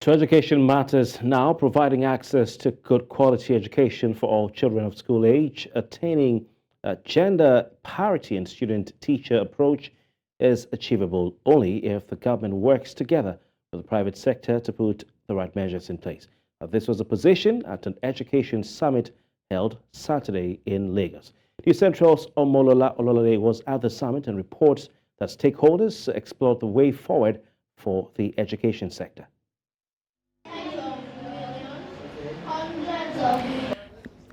To education matters now, providing access to good quality education for all children of school age, attaining gender parity in student-teacher approach is achievable only if the government works together with the private sector to put the right measures in place. This was a position at an education summit held Saturday in Lagos. News Central's Omolola Ololade was at the summit and reports that stakeholders explored the way forward for the education sector.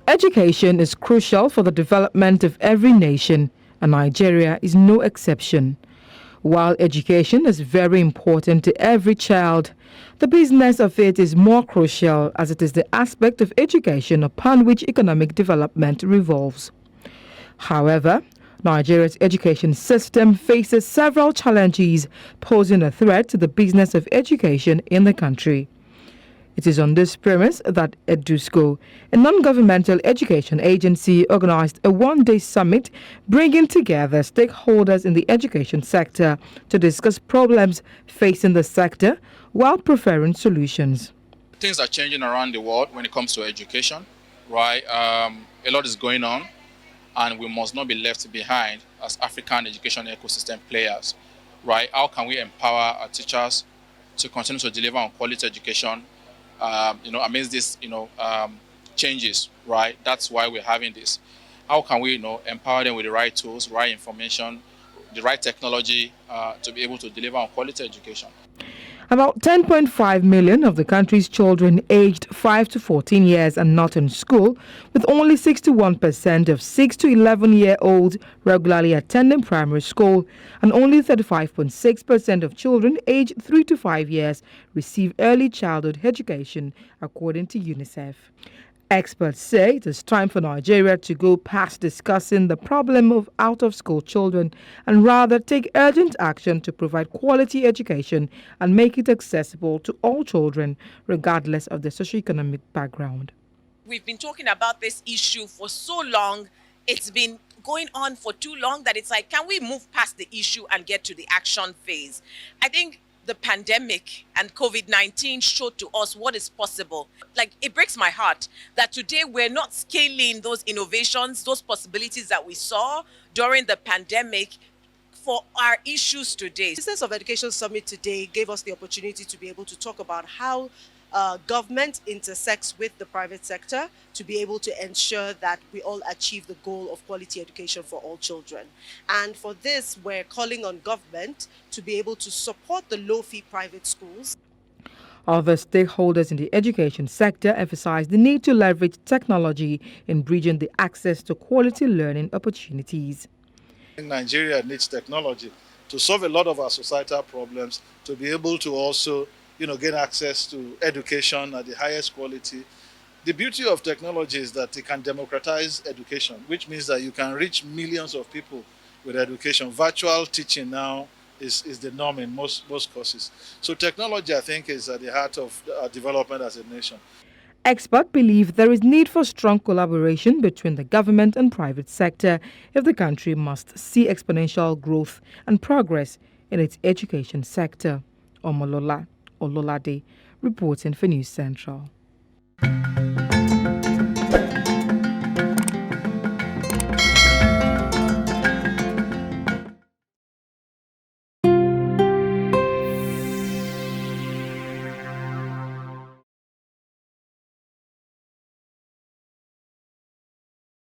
Education is crucial for the development of every nation, and Nigeria is no exception. While education is very important to every child, the business of it is more crucial as it is the aspect of education upon which economic development revolves. However, Nigeria's education system faces several challenges posing a threat to the business of education in the country. It is on this premise that EduSco, a non-governmental education agency, organized a one-day summit bringing together stakeholders in the education sector to discuss problems facing the sector while preferring solutions. Things are changing around the world when it comes to education, right? A lot is going on, and we must not be left behind as African education ecosystem players, right? How can we empower our teachers to continue to deliver on quality education amidst this, changes, right? That's why we're having this. How can we, empower them with the right tools, right information, the right technology to be able to deliver on quality education? About 10.5 million of the country's children aged 5 to 14 years are not in school, with only 61% of 6 to 11-year-olds regularly attending primary school, and only 35.6% of children aged 3 to 5 years receive early childhood education, according to UNICEF. Experts say it is time for Nigeria to go past discussing the problem of out-of-school children and rather take urgent action to provide quality education and make it accessible to all children, regardless of their socioeconomic background. We've been talking about this issue for so long. It's been going on for too long that it's like, can we move past the issue and get to the action phase? I think the pandemic and COVID-19 showed to us what is possible. Like, it breaks my heart that today we're not scaling those innovations, those possibilities that we saw during the pandemic for our issues today. The Business of Education Summit today gave us the opportunity to be able to talk about how government intersects with the private sector to be able to ensure that we all achieve the goal of quality education for all children. And for this, we're calling on government to be able to support the low-fee private schools. Other stakeholders in the education sector emphasize the need to leverage technology in bridging the access to quality learning opportunities. Nigeria needs technology to solve a lot of our societal problems, to be able to also gain access to education at the highest quality. The beauty of technology is that it can democratize education, which means that you can reach millions of people with education. Virtual teaching now is the norm in most courses. So technology, I think, is at the heart of our development as a nation. Experts believe there is need for strong collaboration between the government and private sector if the country must see exponential growth and progress in its education sector. Ololade reporting for News Central.